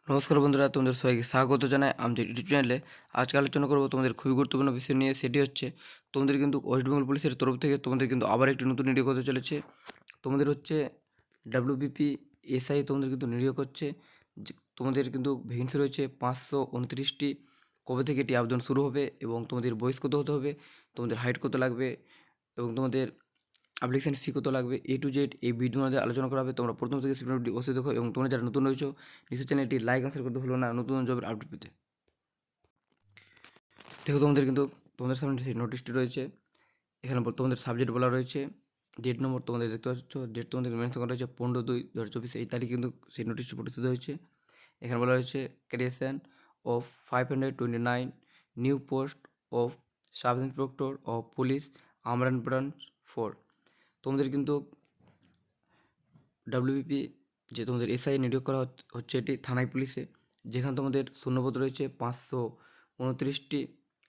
নমস্কার বন্ধুরা, তোমাদের সবাইকে স্বাগত জানাই আমাদের ইউটিউব চ্যানেলে। আজকে আলোচনা করবো তোমাদের খুবই গুরুত্বপূর্ণ বিষয় নিয়ে। সেটি হচ্ছে তোমাদের কিন্তু ওয়েস্ট বেঙ্গল পুলিশের তরফ থেকে তোমাদের কিন্তু আবার একটি নতুন নিয়োগ হতে চলেছে। তোমাদের হচ্ছে ডাব্লিউবিপি এসআই তোমাদের কিন্তু নিয়োগ হচ্ছে। তোমাদের কিন্তু ভ্যাকেন্সি রয়েছে 529টি। কবে থেকে এটি আবেদন শুরু হবে এবং তোমাদের বয়স কত হতে হবে, তোমাদের হাইট কত লাগবে এবং তোমাদের অ্যাপ্লিকেশন ফি কত লাগবে, A to Z এই ভিডিওর মধ্যে আলোচনা করা হবে। তোমরা প্রথম থেকে শেষ পর্যন্ত অবশ্যই দেখো এবং তোমরা যারা নতুন রয়েছো নিশ্চয়ই চ্যানেলটি লাইক আনসার করতে ভুলো না নতুন জবের আপডেট পেতে। দেখো তোমাদের কিন্তু তোমাদের সামনে সেই নোটিশটি রয়েছে। এখানে তোমাদের সাবজেক্ট বলা রয়েছে, ডেট নম্বর তোমাদের দেখতে পাচ্ছ, ডেট তোমাদের মেনশন করা রয়েছে 15/2/2024। এই তারিখ কিন্তু সেই নোটিশটি প্রকাশিত হয়েছে। এখানে বলা হয়েছে creation of 529 new post of sub inspector of police Amran branch 4। তোমাদের কিন্তু ডাব্লিউবিপি যে তোমাদের এসআই নিয়োগ করা হচ্ছে এটি থানায় পুলিশে, যেখানে তোমাদের শূন্যপদ রয়েছে 529টি,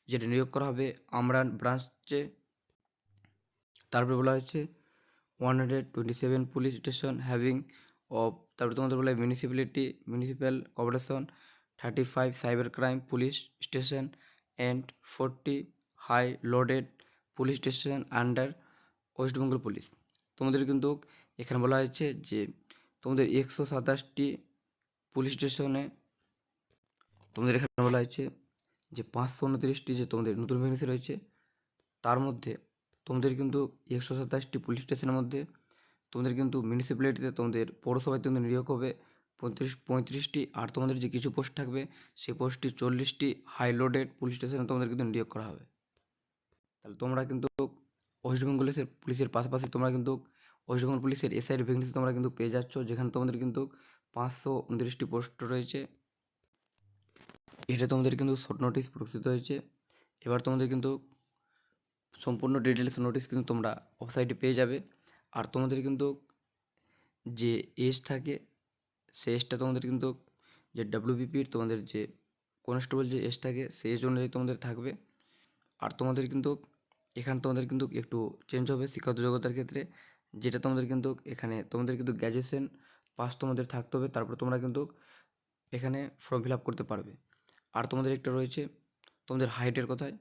যেটি নিয়োগ করা হবে আমরান ব্রাঞ্চে। তারপরে বলা হয়েছে 127 পুলিশ স্টেশন হ্যাভিং অফ, তারপরে তোমাদের বলা হয় municipal corporation 35 cyber crime police station and 40 high loaded police station under West Bengal police. তোমাদের কিন্তু এখানে বলা হয়েছে যে তোমাদের 127টি পুলিশ স্টেশনে তোমাদের এখানে বলা হয়েছে যে 529টি যে তোমাদের নতুন ভ্যাকেন্সি রয়েছে, তার মধ্যে তোমাদের কিন্তু 127টি পুলিশ স্টেশনের মধ্যে তোমাদের কিন্তু মিউনিসিপ্যালিটিতে তোমাদের পৌরসভায় তোমাদের নিয়োগ হবে 35টি, আর তোমাদের যে কিছু পোস্ট থাকবে সেই পোস্টটি 40টি হাই লোডেড পুলিশ স্টেশনে তোমাদের কিন্তু নিয়োগ করা হবে। তাহলে তোমরা কিন্তু ওয়েস্ট বেঙ্গল পুলিশের পাশাপাশি তোমরা কিন্তু ওয়েস্ট বেঙ্গল পুলিশের এসআইয়ের ভ্যাকেন্সি তোমরা কিন্তু পেয়ে যাচ্ছ, যেখানে তোমাদের কিন্তু 529টি পোস্ট রয়েছে। এটা তোমাদের কিন্তু শর্ট নোটিশ প্রকাশিত হয়েছে। এবার তোমাদের কিন্তু সম্পূর্ণ ডিটেলস নোটিশ কিন্তু তোমরা ওয়েবসাইটে পেয়ে যাবে। আর তোমাদের কিন্তু যে এজ থাকে সেই এজটা তোমাদের কিন্তু যে ডাব্লিউবিপির তোমাদের যে কনস্টেবল যে এজ থাকে সেই এজ অনুযায়ী তোমাদের থাকবে। আর তোমাদের কিন্তু এখানে তোমাদের কিন্তু একটু চেঞ্জ হবে শিক্ষাগত যোগ্যতার ক্ষেত্রে, যেটা তোমাদের কিন্তু এখানে তোমাদের কিন্তু গ্র্যাজুয়েশন পাস তোমাদের থাকতে হবে, তারপর তোমরা কিন্তু এখানে ফর্ম ফিল আপ করতে পারবে। আর তোমাদের একটা রয়েছে তোমাদের হাইটের কথায়,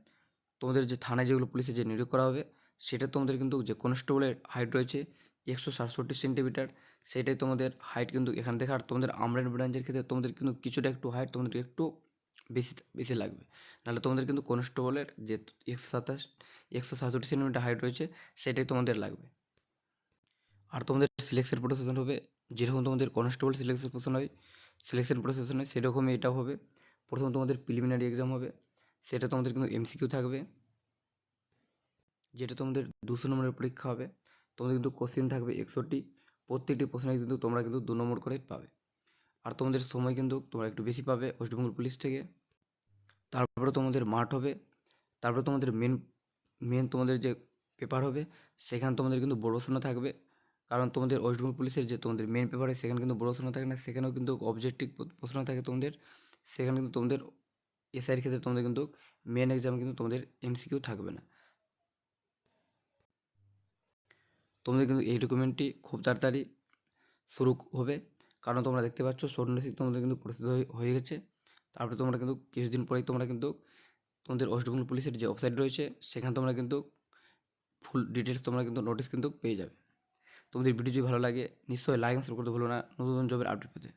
তোমাদের যে থানায় যেগুলো পুলিশে যে নিয়োগ করা হবে সেটা তোমাদের কিন্তু যে কনস্টেবলের হাইট রয়েছে 167 সেন্টিমিটার, সেটাই তোমাদের হাইট কিন্তু এখান থেকে। আর তোমাদের আমরেন ব্রাঞ্চের ক্ষেত্রে তোমাদের কিন্তু কিছুটা একটু হাইট তোমাদের একটু বেশি বেশি লাগবে, নাহলে তোমাদের কিন্তু কনস্টেবলের যে 167 সেন্টিমিটার হাইট রয়েছে সেটাই তোমাদের লাগবে। আর তোমাদের সিলেকশন প্রসেস হবে যেরকম তোমাদের কনস্টেবল সিলেকশন প্রসেস হয় সেরকমই এটাও হবে। প্রথম তোমাদের প্রিলিমিনারি এক্সাম হবে, সেটা তোমাদের কিন্তু এমসিকিউ থাকবে, যেটা তোমাদের 200 নম্বরের পরীক্ষা হবে। তোমাদের কিন্তু কোশ্চেন থাকবে 100টি, প্রত্যেকটি প্রশ্নে কিন্তু তোমরা কিন্তু 2 নম্বর করে পাবে। আর তোমাদের সময় কিন্তু তোমরা একটু বেশি পাবে ওয়েস্ট বেঙ্গল পুলিশ থেকে। তারপরে তোমাদের মাঠ হবে, তারপরে তোমাদের মেন তোমাদের যে পেপার হবে সেখানে তোমাদের কিন্তু বড় প্রশ্ন থাকবে। কারণ তোমাদের ওয়েস্ট বেঙ্গল পুলিশের যে তোমাদের মেন পেপারে সেখানে কিন্তু বড় প্রশ্ন থাকে না, সেখানেও কিন্তু অবজেক্টিভ প্রশ্ন থাকে তোমাদের। সেখানে কিন্তু তোমাদের এসআইয়ের ক্ষেত্রে তোমাদের কিন্তু মেন এক্সাম কিন্তু তোমাদের এমসিকিউ থাকবে না। তোমাদের কিন্তু এই ডকুমেন্টটি খুব তাড়াতাড়ি শুরু হবে, কারণ তোমরা দেখতে পাচ্ছ শর্ট নোটিশ তোমাদের কিন্তু প্রস্তুত হয়ে গেছে। তারপরে তোমরা কিন্তু কিছুদিন পরেই তোমরা কিন্তু তোমাদের ওয়েস্ট বেঙ্গল পুলিশের যে ওয়েবসাইট রয়েছে সেখানে তোমরা কিন্তু ফুল ডিটেলস তোমরা কিন্তু নোটিশ কিন্তু পেয়ে যাবে। তোমাদের ভিডিও যদি ভালো লাগে নিশ্চয়ই লাইক সাবস্ক্রাইব করতে ভুলো না নতুন জবের আপডেট পেতে।